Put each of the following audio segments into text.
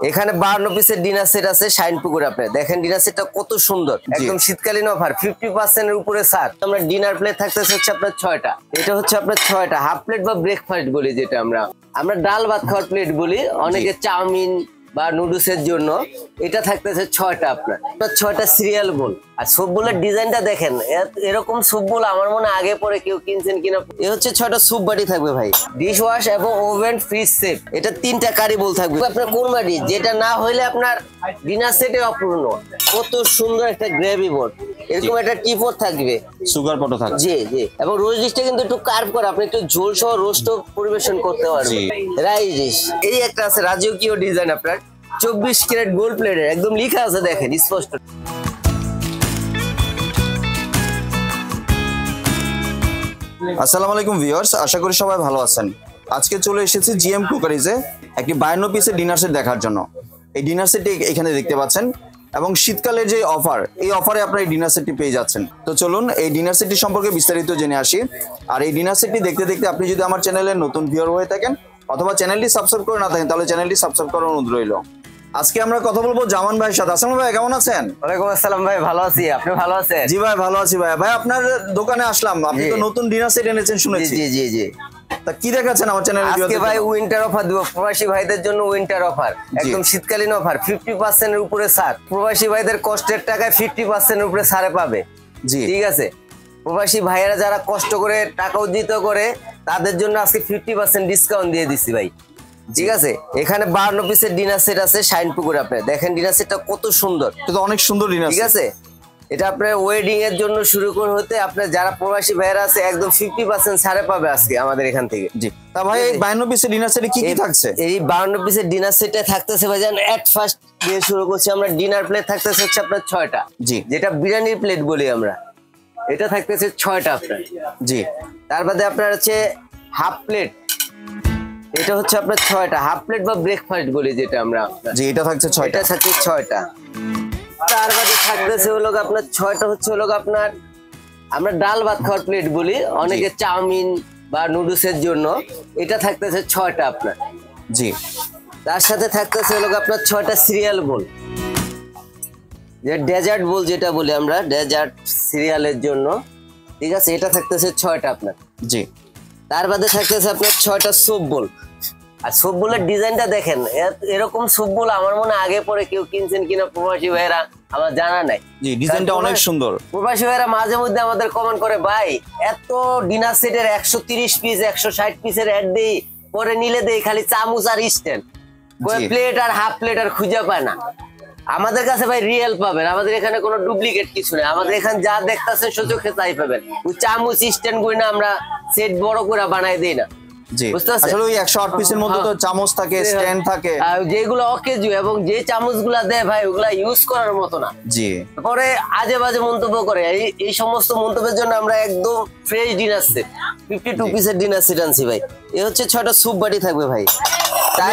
এখানে 52 পিসের dinner set আছে শাইনপুকুর। আপনি দেখেন ডিনার সেটটা কত সুন্দর, একদম শীতকালীন অফার, 50% এর উপরে ছাড়। আমরা ডিনার প্লেট থাকতেছে হচ্ছে আপনার 6টা। এটা হচ্ছে আপনার 6টা হাফ প্লেট বা ব্রেকফাস্ট বলি, যেটা আমরা ডাল ভাত খাওয়ার প্লেট বলি, অনেকে চাউমিন বা নুডলসের জন্য। এটা থাকতেছে 6টা আপনার 6টা সিরিয়াল বোল। আর সবগুলোর ডিজাইনটা দেখেন, এরকম সবগুলো আমার মনে আগে পরে কেউ কিনছেন কিনা। এ হচ্ছে 6টা সুপ বাটি থাকবে ভাই, ডিশ ওয়াশ এবং ওভেন ফ্রিজ সেট। এটা 3টা কারি বোল থাকবে আপনার কোরমা ডিশ, যেটা না হইলে আপনার ডিনার সেটে অপূর্ণ। কত সুন্দর একটা গ্রেভি বোর্ড, এরকম একটা টিপট থাকবে, সুগার পটও থাকবে। জি জি। এবং রোজ ডিশটা কিন্তু একটু কার্ভ করে, আপনি একটু ঝোল সহ রোস্ট পরিবেশন করতে পারবেন। রাইস ডিশ এই একটা আছে রাজকীয় ডিজাইন আপনার 24 ক্যারেট গোল্ড প্লেটের, একদম লেখা আছে দেখেন স্পষ্ট। আসসালামু আলাইকুম ভিউয়ার্স, আশা করি সবাই ভালো আছেন। আজকে চলে এসেছি জিএম কুকারিজে একটি 52 পিসের ডিনার সেট দেখার জন্য। এই ডিনার সেটটি এখানে দেখতে পাচ্ছেন এবং শীতকালের যে অফার, এই অফারে আপনারা এই ডিনার সেটটি পেয়ে যাচ্ছেন। তো চলুন এই ডিনার সেটটি সম্পর্কে বিস্তারিত জেনে আসি। আর এই ডিনার সেটটি দেখতে দেখতে আপনি যদি আমার চ্যানেলের নতুন ভিউয়ার হয়ে থাকেন অথবা চ্যানেলটি সাবস্ক্রাইব করে না থাকেন, তাহলে চ্যানেলটি সাবস্ক্রাইব করার অনুরোধ রইল। আজকে আমরা কথা বলবো জামান ভাইয়ের সাথে। আসসালামু ভাই, কেমন আছেন? ওয়ালাইকুম আসসালাম ভাই, ভালো আছি, আপনি ভালো আছেন? জি ভাই, ভালো আছি ভাই। ভাই আপনার দোকানে আসলাম, আপনি তো নতুন ডিনার সেট এনেছেন শুনেছি। জি জি জি। তা কি দেখাচ্ছেন আমার চ্যানেলে? আজকে ভাই উইন্টার অফার দিব প্রবাসী ভাইদের জন্য, উইন্টার অফার, একদম শীতকালীন অফার, 50% এর উপরে ছাড়। প্রবাসী ভাইদের কষ্টের টাকায় 50% এর উপরে ছাড়ে পাবে। জি ঠিক আছে। প্রবাসী ভাইয়েরা যারা কষ্ট করে টাকা উর্জিত করে, তাদের জন্য আজকে 50% ডিসকাউন্ট দিয়ে দিচ্ছি ভাই। ঠিক আছে। এখানে 52 পিসের ডিনার সেট আছে শাইনপুকুর। আপনি দেখেন ডিনার সেটটা কত সুন্দর, এটা তো অনেক সুন্দর ডিনার। ঠিক আছে। এটা আপনার ওয়েডিং এর জন্য শুরু করে হতে আপনার যারা প্রবাসী ভাইয়েরা আছে একদম 50% ছাড়ে পাবে আজকে আমাদের এখান থেকে। জি। তা ভাই এই 52 পিসের ডিনার সেটে কি কি থাকছে? এই 52 পিসের ডিনার সেটে থাকতেছে ভাইজান, এট ফার্স্ট দিয়ে শুরু করছি আমরা। ডিনার প্লেট থাকতেছে হচ্ছে আপনার 6টা, জি, যেটা বিরিয়ানির প্লেট বলি আমরা। এটা থাকতেছে 6টা আপনার, জি। তার বাদে আপনার হচ্ছে হাফ প্লেট, এটা হচ্ছে আপনার 6টা হাফ প্লেট বা ব্রেকফাস্ট বলি, যেটা আমরা। জি, এটা থাকছে 6টা। এটা থাকছে 6টা। তার বাদে থাকতেছে হলো আপনার 6টা হচ্ছে হলো আপনার আমরা ডাল ভাত খাওয়ার প্লেট বলি, অনেকে চাউমিন বা নুডলসের জন্য। এটা থাকতেছে 6টা আপনার, জি। তার সাথে থাকতেছে হলো আপনার 6টা সিরিয়াল বোল, যে ডেজার্ট বোল যেটা বলি আমরা, ডেজার্ট সিরিয়ালের জন্য। ঠিক আছে। এটা থাকতেছে 6টা আপনার, জি। তার বাদে থাকতেছে আপনার 6টা সুপ বোল। আর সবগুলোর ডিজাইনটা দেখেন, এরকম সবগুলো আমার মনে আগে পরে কেউ কিনছেন কিনা প্রবাসী ভাইয়েরা আমার জানা নাই। জি, ডিজাইনটা অনেক সুন্দর। প্রবাসী ভাইয়েরা মাঝে মধ্যে আমাদের কমেন্ট করে, ভাই এত ডিনার সেটের 130 পিস 160 পিসের অ্যাড দেই, পরে নিলে দেই খালি চামচ আর স্ট্যান্ড, প্লেট আর হাফ প্লেট আর খুঁজে পায় না। আমাদের কাছে ভাই রিয়েল পাবেন, আমাদের এখানে কোনো ডুপ্লিকেট কিছু নেই। আমাদের এখানে যা দেখতেছেন সোজোকে তাই পাবেন। ওই চামচ স্ট্যান্ড করি না আমরা, সেট বড় করে বানাই দেই না। জি, আসলে ওই 108 পিসের মধ্যে তো চামচ থাকে, স্ট্যান্ড থাকে, যেগুলো অকেজু, এবং যে চামচগুলা দেয় ভাই ওগুলা ইউজ করার মতো না। জি। পরে আজে বাজে মন্তব্য করে। এই সমস্ত মন্তব্যের জন্য আমরা একদম ফ্রেশ ডিনার সেট 52 পিসের ডিনার সেট আনছি ভাই। এই হচ্ছে 6টা সুপ বাটি থাকবে ভাই।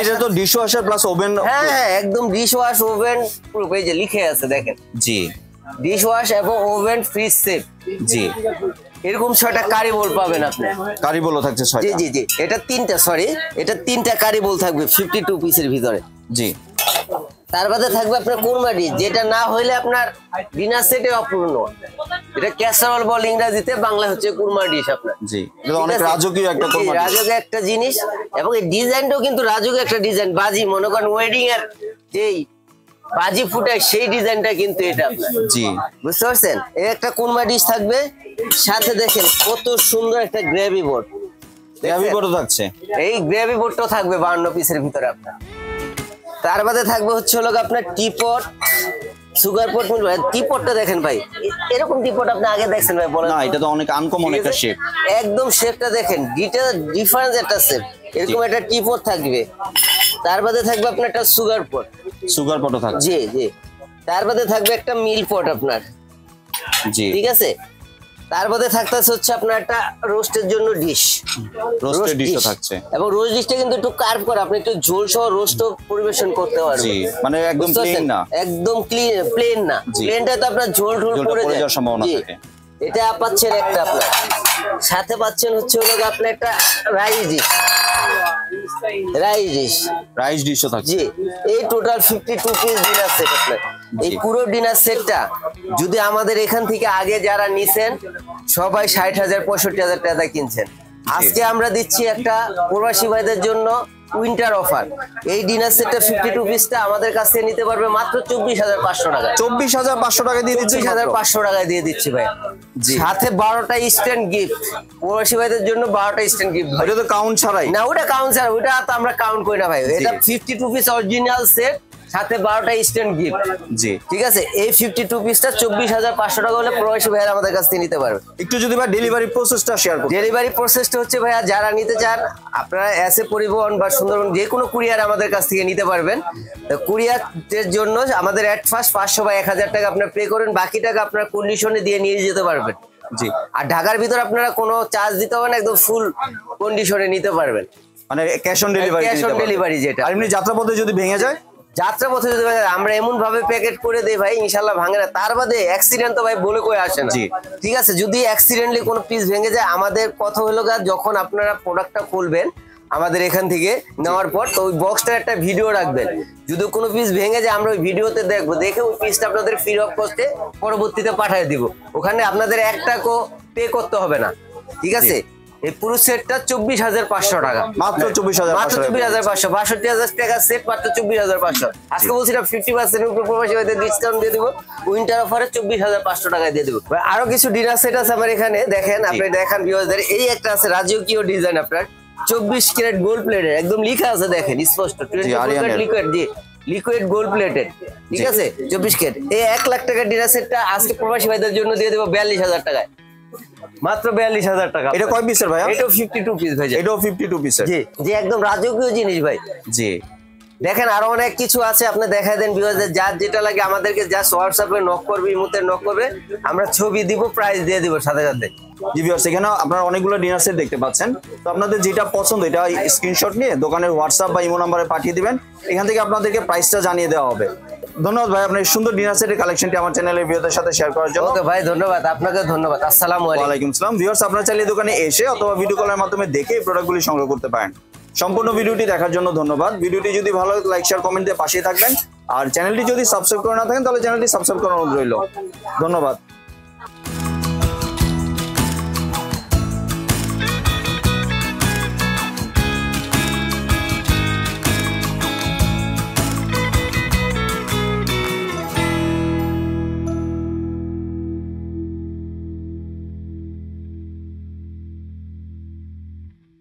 এটা তো ডিশ ওয়াশার প্লাস ওভেন। হ্যাঁ, একদম ডিশ ওয়াশ ওভেন প্রুফ, এই যে লিখে আছে দেখেন। জি। ডিশ ওয়াশ এবং ওভেন ফ্রিজ সেট। জি। এরকম 6টা কারি বোল পাবেন আপনি। কারি বোলও থাকছে 6টা। জি জি জি। এটা 3টা, সরি, এটা 3টা কারি বোল থাকবে 52 পিসের ভিতরে। জি। তার বাদে থাকবে আপনার কোরমা ডিশ, যেটা না হইলে আপনার ডিনার সেটে অপূর্ণ। এটা ক্যাসারোল বল ইংরেজিতে, বাংলা হচ্ছে কোরমা ডিশ আপনার। জি, এটা অনেক রাজকীয় একটা কোরমা ডিশ, রাজকীয় একটা জিনিস। এবং এই ডিজাইনটাও কিন্তু রাজকীয় একটা ডিজাইন। বাজি মনে করেন ওয়েডিং এর যেই বাজি ফুটায় সেই ডিজাইনটা কিন্তু এটা আপনার। জি, বুঝতে পারছেন। এই একটা কোরমা ডিশ থাকবে, সাথে দেখেন কত সুন্দর একটা গ্রেভি বোর্ড। গ্রেভি বোর্ড থাকছে, এই গ্রেভি বোর্ডটাও থাকবে 52 পিসের ভিতরে আপনার। তার বাদে থাকবে হচ্ছে হলো আপনার টিপট, সুগার পট। টিপটটা দেখেন ভাই, এরকম টিপট আপনি আগে দেখছেন ভাই? বলেন না, এটা তো অনেক আনকমন একটা শেপ। একদম শেপটা দেখেন, ডিফারেন্স একটা শেপ। এরকম একটা টিপট থাকবে। তার বাদে থাকবে আপনার একটা সুগার পট। সুগার পটও থাকবে। জি জি। তার বাদে থাকবে একটা মিল পট আপনার। জি, ঠিক আছে। তার বাদে থাকতেছে হচ্ছে আপনার একটা রোস্টের জন্য ডিশ, রোস্টের ডিশও থাকছে। এবং রোস্ট ডিশটা কিন্তু একটু কার্ভ করে, আপনি একটু ঝোল সহ রোস্ট পরিবেশন করতে পারবেন। জি, মানে একদম প্লেন না, একদম প্লেন না। প্লেনটা তো আপনার ঝোল পড়ে যাওয়ার সম্ভাবনা থাকে। এটা পাচ্ছেন একটা, আপনার সাথে পাচ্ছেন হচ্ছে হলো আপনার একটা rice dish. Rice dish. Rice ডিশও থাকছে। জি, এই টোটাল 52 পিস ডিনার সেট আপনার। এই পুরো ডিনার সেটটা যদি আমাদের এখান থেকে আগে যারা নিছেন সবাই 60,000 65,000 টাকা কিনছেন, আজকে আমরা দিচ্ছি একটা প্রবাসী ভাইদের জন্য উইন্টার অফার। এই ডিনার সেটটা 52 পিসটা আমাদের কাছ থেকে নিতে পারবে মাত্র 24,500 টাকা। 24,500 টাকা দিয়ে দিচ্ছি। 24,500 টাকায় দিয়ে দিচ্ছি ভাই। সাথে 12টা স্ট্যান্ড গিফট, প্রবাসী ভাইদের জন্য 12টা স্ট্যান্ড গিফট। এটা তো কাউন্ট ছাড়াই না, ওটা কাউন্ট ছাড়া, ওটা তো আমরা কাউন্ট করি না ভাই। এটা 52 পিস অরিজিনাল সেট, সাথে 12টা স্ট্যান্ড গিফট। জি, ঠিক আছে। এই 52 পিসটা 24,500 টাকা হলে প্রবাসী ভাইরা আমাদের কাছ থেকে নিতে পারবে। একটু যদি ভাই ডেলিভারি প্রসেসটা শেয়ার করুন। ডেলিভারি প্রসেসটা হচ্ছে ভাইয়া, যারা নিতে চান আপনারা এসে পরিবহন বা সুন্দরবন যে কোনো কুরিয়ার আমাদের কাছ থেকে নিতে পারবেন। কুরিয়ারের জন্য আমাদের অ্যাট ফার্স্ট 500 বা 1,000 টাকা আপনারা পে করেন, বাকি টাকা আপনারা কন্ডিশনে দিয়ে নিয়ে যেতে পারবেন। জি, আর ঢাকার ভিতর আপনারা কোনো চার্জ দিতে হবে না, একদম ফুল কন্ডিশনে নিতে পারবেন, মানে cash on delivery. Cash on delivery যেটা। আর এমনি যাত্রাপথে যদি ভেঙে যায়, যাত্রা পথে যদি আমরা এমন ভাবে প্যাকেট করে দেই ভাই, ইনশাল্লাহ ভাঙে না। তার বাদে অ্যাক্সিডেন্ট তো ভাই বলে কই আসে না। জি। ঠিক আছে, যদি অ্যাক্সিডেন্টলি কোনো পিস ভেঙে যায়, আমাদের কথা হলো যখন আপনারা প্রোডাক্টটা খুলবেন আমাদের এখান থেকে নেওয়ার পর, তো ওই বক্সটার একটা ভিডিও রাখবেন। যদি কোনো পিস ভেঙে যায় আমরা ওই ভিডিওতে দেখবো, দেখে ওই পিসটা আপনাদের ফ্রি অফ কস্টে পরবর্তীতে পাঠিয়ে দিব। ওখানে আপনাদের 1 টাকাও পে করতে হবে না। ঠিক আছে। এই পুরো সেটটা 24,500 টাকা। মাত্র 24,500। মাত্র 24,500। 62,000 টাকা সেট, মাত্র 24,500। আজকে বলছিলাম 50% উপর প্রবাসী ভাইদের ডিসকাউন্ট দিয়ে দিব, উইন্টার অফারে 24,500 টাকায় দিয়ে দেবো। আরো কিছু ডিনার সেট আছে আমার এখানে, দেখেন আপনি দেখান ভিউয়ারদের। এই একটা আছে রাজকীয় ডিজাইন আপনার, 24 ক্যারেট গোল্ড প্লেটেড, একদম লেখা আছে দেখেন স্পষ্ট, 24 ক্যারেট লিকুইড। জি, লিকুইড গোল্ড প্লেটেড। ঠিক আছে, 24 ক্যারেট। এই 1 লাখ টাকার ডিনার সেটটা আজকে প্রবাসী ভাইদের জন্য দিয়ে দেবো 42,000 টাকায়, মাত্র 42,000 টাকা। এটা কয় পিসের ভাই? এটাও 52 পিস ভাই। এটাও 52 পিসের। জি জি, একদম রাজকীয় জিনিস ভাই। জি, দেখেন আরো অনেক কিছু আছে, আপনি দেখাই দেন ভিউয়ারদের, যার যেটা লাগে আমাদেরকে জাস্ট হোয়াটসঅ্যাপে নক করবে, ইমোতে নক করবে, আমরা ছবি দিব, প্রাইস দিয়ে দিব সাথে সাথে। ভিউয়ার্স, এখানে আপনারা অনেকগুলো ডিনার সেট দেখতে পাচ্ছেন। তো আপনাদের যেটা পছন্দ এটা স্ক্রিনশট নিয়ে দোকানের হোয়াটসঅ্যাপ বা ইমো নাম্বারে পাঠিয়ে দিবেন। এখান থেকে আপনাদেরকে প্রাইসটা জানিয়ে দেওয়া হবে। ধন্যবাদ ভাই আপনার সুন্দর ডিনার সেটের কালেকশনটি আমার চ্যানেলের ভিউয়ারদের সাথে শেয়ার করার জন্য। ওকে ভাই, ধন্যবাদ আপনাকে, ধন্যবাদ। আসসালামু আলাইকুম। ওয়ালাইকুম আসসালাম। ভিউয়ার্স, আপনারা চাইলে দোকানে এসে অথবা ভিডিও কলের মাধ্যমে দেখে এই প্রোডাক্টগুলি সংগ্রহ করতে পারেন। সম্পূর্ণ ভিডিওটি দেখার জন্য ধন্যবাদ। ভিডিওটি যদি ভালো লাগে লাইক শেয়ার কমেন্ট দিয়ে পাশে থাকবেন। আর চ্যানেলটি যদি সাবস্ক্রাইব করে না থাকেন তাহলে চ্যানেলটি সাবস্ক্রাইব করার অনুরোধ রইল। ধন্যবাদ।